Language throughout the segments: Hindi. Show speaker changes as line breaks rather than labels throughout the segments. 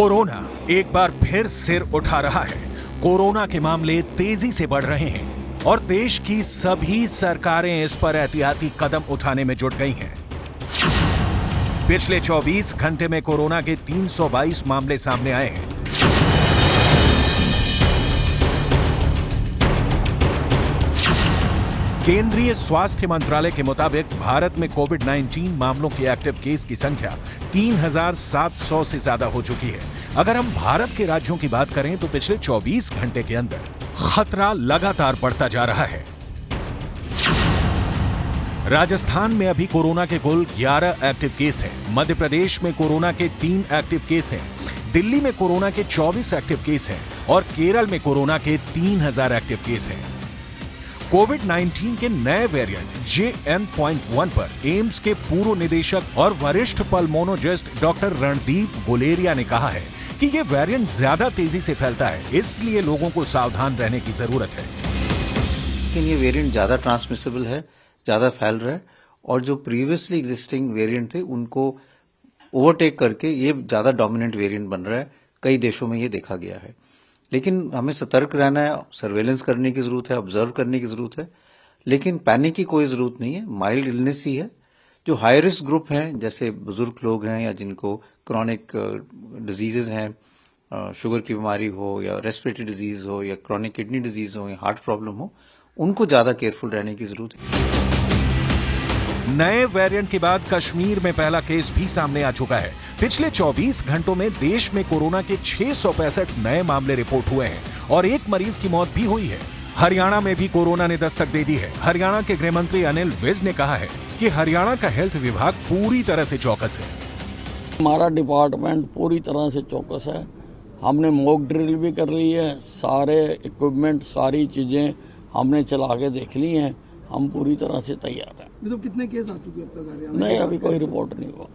कोरोना एक बार फिर सिर उठा रहा है। कोरोना के मामले तेजी से बढ़ रहे हैं और देश की सभी सरकारें इस पर एहतियाती कदम उठाने में जुट गई हैं। पिछले 24 घंटे में कोरोना के 322 मामले सामने आए हैं। केंद्रीय स्वास्थ्य मंत्रालय के मुताबिक भारत में कोविड-19 मामलों के एक्टिव केस की संख्या 3,700 से ज्यादा हो चुकी है। अगर हम भारत के राज्यों की बात करें तो पिछले 24 घंटे के अंदर खतरा लगातार बढ़ता जा रहा है। राजस्थान में अभी कोरोना के कुल 11 एक्टिव केस हैं। मध्य प्रदेश में कोरोना के 3 एक्टिव केस हैं। दिल्ली में कोरोना के 24 एक्टिव केस हैं और केरल में कोरोना के 3,000 एक्टिव केस हैं। कोविड-19 के नए वेरिएंट JN.1 पर एम्स के पूर्व निदेशक और वरिष्ठ पल्मोनोलॉजिस्ट डॉक्टर रणदीप गुलेरिया ने कहा है कि ये वेरिएंट ज्यादा तेजी से फैलता है, इसलिए लोगों को सावधान रहने की जरूरत है।
लेकिन ये वेरिएंट ज्यादा ट्रांसमिसिबल है, ज्यादा फैल रहा है और जो प्रीवियसली एग्जिस्टिंग वेरिएंट थे उनको ओवरटेक करके ये ज्यादा डोमिनेंट वेरिएंट बन रहा है। कई देशों में ये देखा गया है, लेकिन हमें सतर्क रहना है, सर्वेलेंस करने की जरूरत है, ऑब्जर्व करने की जरूरत है, लेकिन पैनिक की कोई जरूरत नहीं है। माइल्ड इलनेस ही है। जो हाई रिस्क ग्रुप हैं, जैसे बुजुर्ग लोग हैं या जिनको क्रॉनिक डिजीजेज हैं, शुगर की बीमारी हो या रेस्पिरेटरी डिजीज हो या क्रॉनिक किडनी डिजीज हो या हार्ट प्रॉब्लम हो, उनको ज्यादा केयरफुल रहने की जरूरत है।
नए वेरिएंट के बाद कश्मीर में पहला केस भी सामने आ चुका है। पिछले 24 घंटों में देश में कोरोना के 665 नए मामले रिपोर्ट हुए हैं और एक मरीज की मौत भी हुई है। हरियाणा में भी कोरोना ने दस्तक दे दी है। हरियाणा के गृह मंत्री अनिल विज ने कहा है कि हरियाणा का हेल्थ विभाग पूरी तरह से चौकस है।
हमारा डिपार्टमेंट पूरी तरह से चौकस है। हमने मॉक ड्रिल भी कर ली है, सारे इक्विपमेंट, सारी चीजें हमने चला के देख ली हैं। हम पूरी तरह से तैयार हैं।
तो कितने केस आ चुके हैं अब तक हरियाणा?
नहीं, अभी कोई रिपोर्ट नहीं हुआ।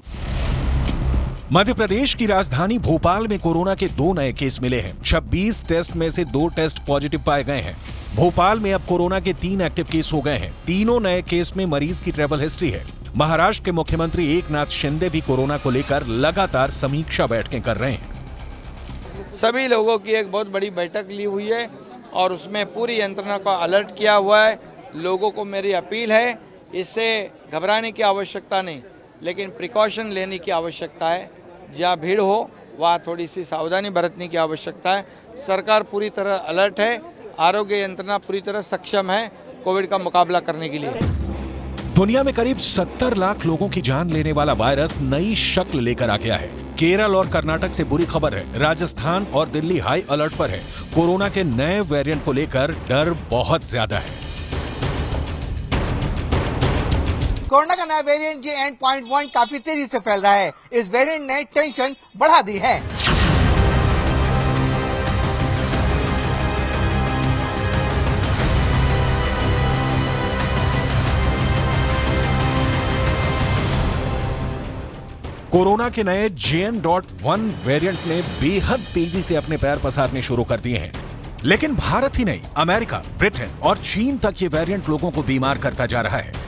मध्य प्रदेश की राजधानी भोपाल में कोरोना के 2 नए केस मिले हैं। 26 टेस्ट में से 2 टेस्ट पॉजिटिव पाए गए हैं। भोपाल में अब कोरोना के 3 एक्टिव केस हो गए हैं। तीनों नए केस में मरीज की ट्रैवल हिस्ट्री है। महाराष्ट्र के मुख्यमंत्री एकनाथ शिंदे भी कोरोना को लेकर लगातार समीक्षा बैठकें कर रहे हैं।
सभी लोगों की एक बहुत बड़ी बैठक ली हुई है और उसमें पूरी यंत्रणा को अलर्ट किया हुआ है। लोगों को मेरी अपील है, इससे घबराने की आवश्यकता नहीं, लेकिन प्रिकॉशन लेने की आवश्यकता है। जहाँ भीड़ हो वहाँ थोड़ी सी सावधानी बरतने की आवश्यकता है। सरकार पूरी तरह अलर्ट है, आरोग्य यंत्रणा पूरी तरह सक्षम है कोविड का मुकाबला करने के लिए।
दुनिया में करीब 70 लाख लोगों की जान लेने वाला वायरस नई शक्ल लेकर आ गया है। केरल और कर्नाटक से बुरी खबर है। राजस्थान और दिल्ली हाई अलर्ट पर है। कोरोना के नए वेरिएंट को लेकर डर बहुत ज्यादा है।
कोरोना का नया वेरिएंट JN.1 काफी तेजी से फैल रहा है। इस वेरिएंट ने टेंशन बढ़ा दी है।
कोरोना के नए JN.1 वेरिएंट ने बेहद तेजी से अपने पैर पसारने शुरू कर दिए हैं। लेकिन भारत ही नहीं, अमेरिका, ब्रिटेन और चीन तक ये वेरिएंट लोगों को बीमार करता जा रहा है।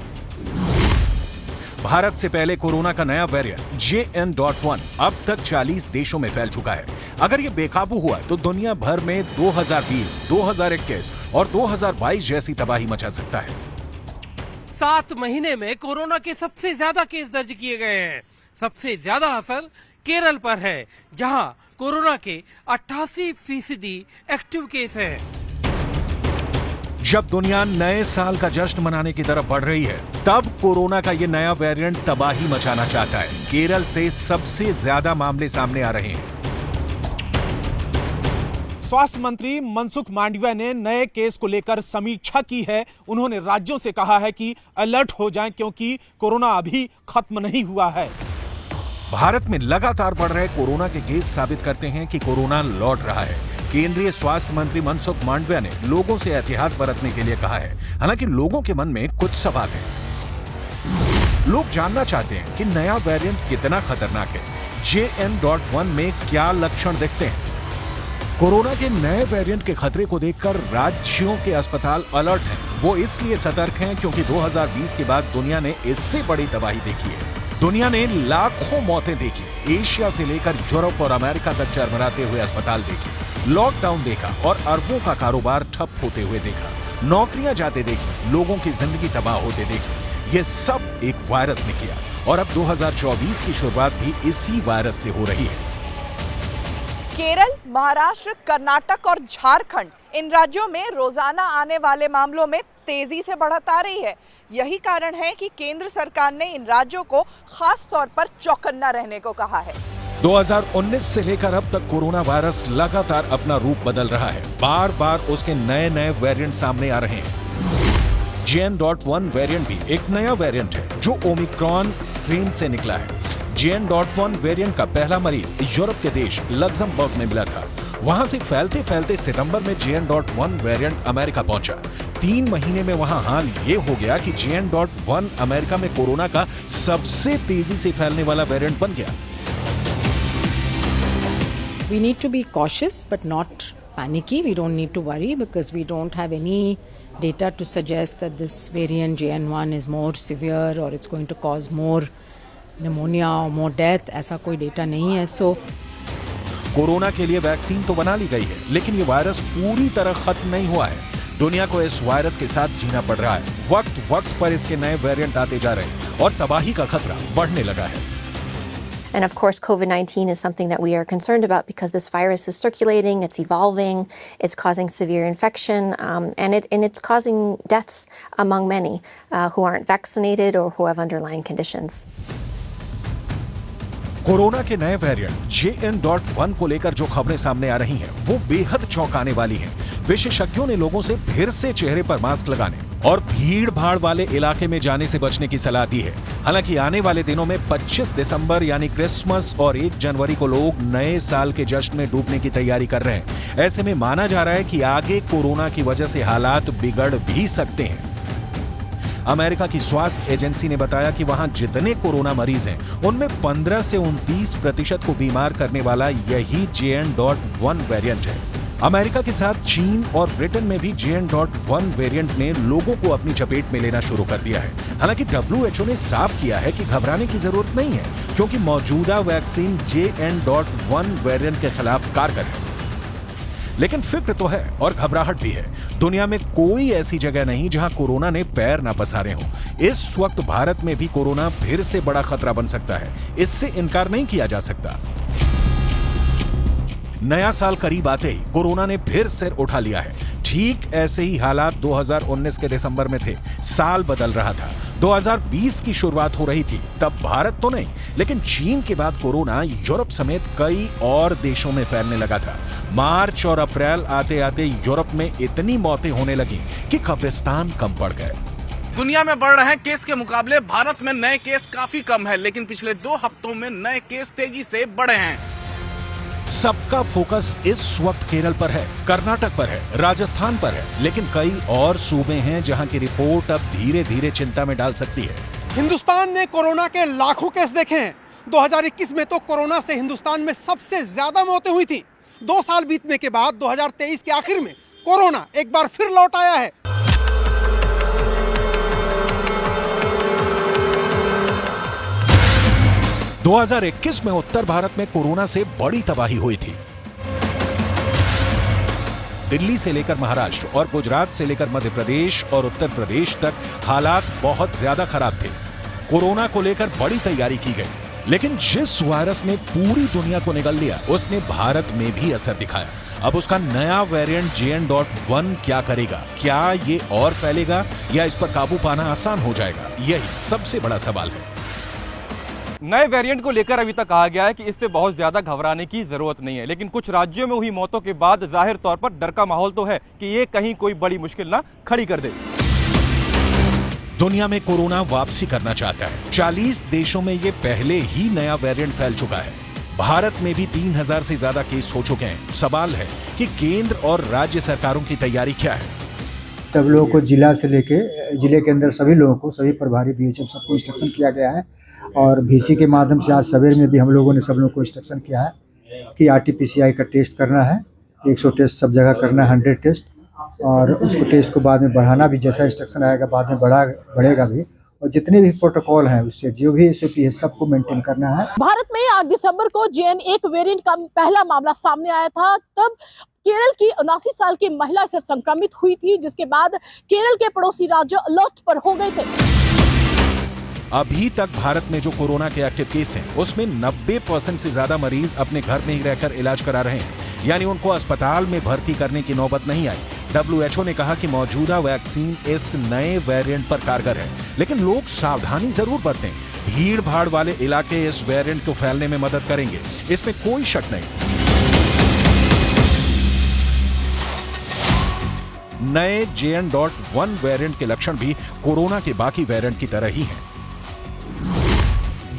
भारत से पहले कोरोना का नया वेरिएंट JN.1 अब तक 40 देशों में फैल चुका है। अगर ये बेकाबू हुआ तो दुनिया भर में 2020, 2021 और 2022 जैसी तबाही मचा सकता है।
7 महीने में कोरोना के सबसे ज्यादा केस दर्ज किए गए हैं। सबसे ज्यादा असर केरल पर है, जहां कोरोना के 88% एक्टिव केस हैं।
जब दुनिया नए साल का जश्न मनाने की तरफ बढ़ रही है, तब कोरोना का ये नया वेरिएंट तबाही मचाना चाहता है। केरल से सबसे ज्यादा मामले सामने आ रहे हैं।
स्वास्थ्य मंत्री मनसुख मांडविया ने नए केस को लेकर समीक्षा की है। उन्होंने राज्यों से कहा है कि अलर्ट हो जाएं, क्योंकि कोरोना अभी खत्म नहीं हुआ है।
भारत में लगातार बढ़ रहे कोरोना के केस साबित करते हैं कि कोरोना लौट रहा है। केंद्रीय स्वास्थ्य मंत्री मनसुख मांडविया ने लोगों से एहतियात बरतने के लिए कहा है। हालांकि लोगों के मन में कुछ सवाल हैं। लोग जानना चाहते हैं कि नया वेरिएंट कितना खतरनाक है। JN.1 में क्या लक्षण दिखते हैं। कोरोना के नए वेरिएंट के खतरे को देखकर राज्यों के अस्पताल अलर्ट हैं। वो इसलिए सतर्क हैं क्योंकि 2020 के बाद दुनिया ने इससे बड़ी तबाही देखी है। दुनिया ने लाखों मौतें देखी, एशिया से लेकर यूरोप और अमेरिका तक चरमराते हुए अस्पताल देखे, लॉकडाउन देखा और अरबों का कारोबार ठप होते हुए देखा, नौकरियां जाते देखी, लोगों की जिंदगी तबाह होते देखी। ये सब एक वायरस ने किया और अब 2024 की शुरुआत भी इसी वायरस से हो रही है।
केरल, महाराष्ट्र, कर्नाटक और झारखंड, इन राज्यों में रोजाना आने वाले मामलों में तेजी से बढ़त आ रही है। यही कारण है कि केंद्र सरकार ने इन राज्यों को खास तौर पर चौकन्ना रहने को कहा है।
2019 से लेकर अब तक कोरोना वायरस लगातार अपना रूप बदल रहा है। बार बार उसके नए वेरिएंट सामने आ रहे हैं। JN.1 वेरिएंट भी एक नया वेरिएंट है जो ओमिक्रॉन स्ट्रेन से निकला है। JN.1 वेरिएंट का पहला मरीज यूरोप के देश लग्जमबर्ग में मिला था। वहां से फैलते फैलते सितंबर में JN.1 वेरिएंट अमेरिका पहुंचा। 3 महीने में वहां हाल ये हो गया कि JN.1 अमेरिका में कोरोना का सबसे तेजी से फैलने वाला वेरिएंट बन गया।
We need to be cautious but not panicky. We don't need to worry because we don't have any data to suggest that this variant JN.1 is more severe or it's going to cause more pneumonia or more death. ऐसा कोई डेटा नहीं है। So
कोरोना के लिए वैक्सीन तो बना ली गई है, लेकिन ये वायरस पूरी तरह खत्म नहीं हुआ है। दुनिया को इस वायरस के साथ जीना पड़ रहा है। वक्त पर इसके नए वेरिएंट आते जा रहे हैं और तबाही का खतरा बढ़ने लगा है।
And of course, COVID-19 is something that we are concerned about because this virus is circulating, it's evolving, it's causing severe infection, and it's causing deaths among many who aren't vaccinated or who have underlying conditions.
Corona के नए वेरिएंट JN.1 को लेकर जो खबरें सामने आ रही हैं, वो बेहद चौंकाने वाली हैं। विशेषज्ञों ने लोगों से फिर से चेहरे पर मास्क लगाने और भीड़-भाड़ वाले इलाके में जाने से बचने की सलाह दी है। हालांकि आने वाले दिनों में 25 दिसंबर यानी क्रिसमस और 1 जनवरी को लोग नए साल के जश्न में डूबने की तैयारी कर रहे हैं। ऐसे में माना जा रहा है कि आगे कोरोना की वजह से हालात बिगड़ भी सकते हैं। अमेरिका की स्वास्थ्य एजेंसी ने बताया कि वहां जितने कोरोना मरीज हैं, उनमें 15 से 29% को बीमार करने वाला यही JN.1 वेरिएंट है। अमेरिका के साथ चीन और ब्रिटेन में भी JN.1 वेरिएंट ने लोगों को अपनी चपेट में लेना शुरू कर दिया है। हालांकि WHO ने साफ किया है कि घबराने की जरूरत नहीं है, क्योंकि मौजूदा वैक्सीन JN.1 वेरिएंट के खिलाफ कारगर है। लेकिन फिक्र तो है और घबराहट भी है। दुनिया में कोई ऐसी जगह नहीं जहां कोरोना ने पैर ना पसारे हों। इस वक्त भारत में भी कोरोना फिर से बड़ा खतरा बन सकता है, इससे इनकार नहीं किया जा सकता। नया साल करीब आते ही कोरोना ने फिर सिर उठा लिया है। ठीक ऐसे ही हालात 2019 के दिसंबर में थे। साल बदल रहा था, 2020 की शुरुआत हो रही थी। तब भारत तो नहीं, लेकिन चीन के बाद कोरोना यूरोप समेत कई और देशों में फैलने लगा था। मार्च और अप्रैल आते आते यूरोप में इतनी मौतें होने लगी कि कब्रिस्तान कम पड़ गए।
दुनिया में बढ़ रहे केस के मुकाबले भारत में नए केस काफी कम है, लेकिन पिछले 2 हफ्तों में नए केस तेजी से बढ़े हैं।
सबका फोकस इस वक्त केरल पर है, कर्नाटक पर है, राजस्थान पर है, लेकिन कई और सूबे हैं जहां की रिपोर्ट अब धीरे धीरे चिंता में डाल सकती है।
हिंदुस्तान ने कोरोना के लाखों केस देखे हैं। 2021 में तो कोरोना से हिंदुस्तान में सबसे ज्यादा मौतें हुई थी। 2 साल बीतने के बाद 2023 के आखिर में कोरोना एक बार फिर लौट आया है।
– 2021 में उत्तर भारत में कोरोना से बड़ी तबाही हुई थी। दिल्ली से लेकर महाराष्ट्र और गुजरात से लेकर मध्य प्रदेश और उत्तर प्रदेश तक हालात बहुत ज्यादा खराब थे। कोरोना को लेकर बड़ी तैयारी की गई, लेकिन जिस वायरस ने पूरी दुनिया को निगल लिया, उसने भारत में भी असर दिखाया। अब उसका नया वेरिएंट JN.1 क्या करेगा? क्या ये और फैलेगा या इस पर काबू पाना आसान हो जाएगा? यही सबसे बड़ा सवाल है।
नए वेरिएंट को लेकर अभी तक कहा गया है कि इससे बहुत ज्यादा घबराने की जरूरत नहीं है, लेकिन कुछ राज्यों में हुई मौतों के बाद जाहिर तौर पर डर का माहौल तो है कि ये कहीं कोई बड़ी मुश्किल ना खड़ी कर दे।
दुनिया में कोरोना वापसी करना चाहता है। 40 देशों में ये पहले ही नया वेरिएंट फैल चुका है। भारत में भी 3000 से ज्यादा केस हो चुके हैं। सवाल है कि केंद्र और राज्य सरकारों की तैयारी क्या है।
सब लोगों को जिला से लेके जिले के अंदर सभी लोगों को, सभी प्रभारी BHM सबको इंस्ट्रक्शन किया गया है और VC के माध्यम से आज सवेर में भी हम लोगों ने सब लोगों को इंस्ट्रक्शन किया है कि RT-PCR का टेस्ट करना है। 100 टेस्ट सब जगह करना है, 100 टेस्ट, और उसको टेस्ट को बाद में बढ़ाना भी, जैसा इंस्ट्रक्शन आएगा बाद में बढ़ेगा भी, और जितने भी प्रोटोकॉल हैं उससे जो भी SOP है सबको मेंटेन करना है।
भारत में 8 दिसंबर को JN1 वेरिएंट का पहला मामला सामने आया था। तब केरल की 79 साल की महिला से संक्रमित हुई थी, जिसके बाद केरल के पड़ोसी राज्य अलर्ट पर हो गए थे।
अभी तक भारत में जो कोरोना के एक्टिव केस हैं, उसमें 90% से ज्यादा मरीज अपने घर में ही रहकर इलाज करा रहे हैं, यानी उनको अस्पताल में भर्ती करने की नौबत नहीं आई। WHO ने कहा कि मौजूदा वैक्सीन इस नए वेरिएंट पर कारगर है, लेकिन लोग सावधानी जरूर बरतें। भीड़ भाड़ वाले इलाके इस वेरिएंट को फैलने में मदद करेंगे, इसमें कोई शक नहीं। नए JN.1 वेरिएंट के लक्षण भी कोरोना के बाकी वेरिएंट की तरह ही हैं।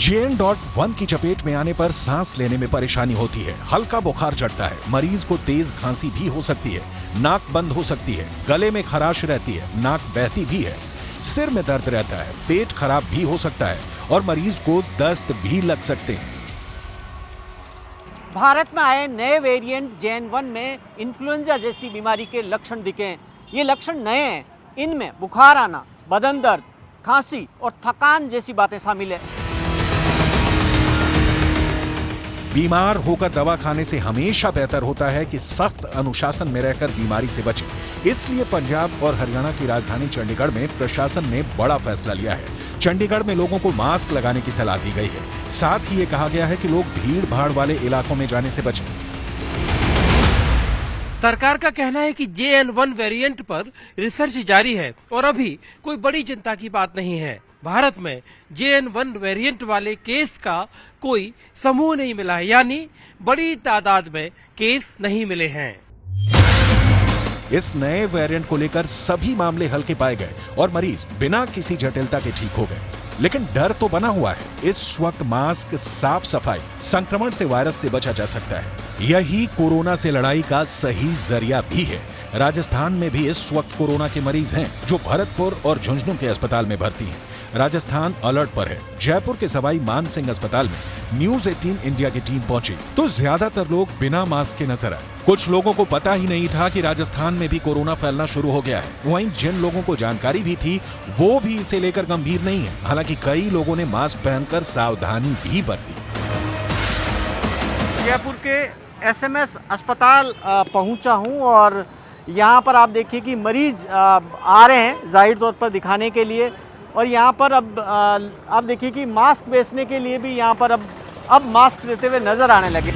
JN.1 की चपेट में आने पर सांस लेने में परेशानी होती है, हल्का बुखार चढ़ता है, मरीज को तेज खांसी भी हो सकती है, नाक बंद हो सकती है, गले में खराश रहती है, नाक बहती भी है, सिर में दर्द रहता है, पेट खराब भी हो सकता है और मरीज को दस्त भी लग सकते हैं।
भारत में आए नए वेरिएंट JN1 में इन्फ्लुएंजा जैसी बीमारी के लक्षण दिखे। ये लक्षण नए हैं, इनमें बुखार आना, बदन दर्द, खांसी और थकान जैसी बातें शामिल है।
बीमार होकर दवा खाने से हमेशा बेहतर होता है कि सख्त अनुशासन में रहकर बीमारी से बचें। इसलिए पंजाब और हरियाणा की राजधानी चंडीगढ़ में प्रशासन ने बड़ा फैसला लिया है। चंडीगढ़ में लोगों को मास्क लगाने की सलाह दी गई है। साथ ही ये कहा गया है कि लोग भीड़ भाड़ वाले इलाकों में जाने से बचें।
सरकार का कहना है कि JN1 वेरिएंट पर रिसर्च जारी है और अभी कोई बड़ी चिंता की बात नहीं है। भारत में JN1 वेरिएंट वाले केस का कोई समूह नहीं मिला है, यानी बड़ी तादाद में केस नहीं मिले हैं।
इस नए वेरिएंट को लेकर सभी मामले हल्के पाए गए और मरीज बिना किसी जटिलता के ठीक हो गए, लेकिन डर तो बना हुआ है। इस वक्त मास्क, साफ सफाई, संक्रमण से वायरस से बचा जा सकता है। यही कोरोना से लड़ाई का सही जरिया भी है। राजस्थान में भी इस वक्त कोरोना के मरीज हैं जो भरतपुर और झुंझुनू के अस्पताल में भर्ती हैं। राजस्थान अलर्ट पर है। जयपुर के सवाई मान सिंह अस्पताल में न्यूज 18 इंडिया की टीम पहुंची तो ज्यादातर लोग बिना मास्क के नजर आए। कुछ लोगों को पता ही नहीं था कि राजस्थान में भी कोरोना फैलना शुरू हो गया है। वहीं जिन लोगों को जानकारी भी थी वो भी इसे लेकर गंभीर नहीं है। हालांकि कई लोगों ने मास्क पहनकर सावधानी भी बरती।
जयपुर के SMS अस्पताल पहुंचा हूं और यहां पर आप देखिए कि मरीज आ रहे हैं जाहिर तौर पर दिखाने के लिए, और यहाँ पर अब आप देखिए कि मास्क बेचने के लिए भी यहाँ पर अब मास्क देते हुए नजर आने लगे।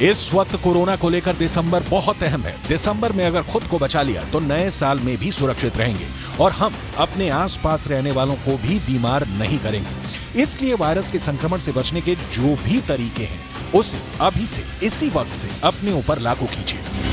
इस वक्त कोरोना को लेकर दिसंबर बहुत अहम है। दिसंबर में अगर खुद को बचा लिया तो नए साल में भी सुरक्षित रहेंगे और हम अपने आसपास रहने वालों को भी बीमार नहीं करेंगे। इसलिए वायरस के संक्रमण से बचने के जो भी तरीके हैं उसे अभी से इसी वक्त से अपने ऊपर लागू कीजिए।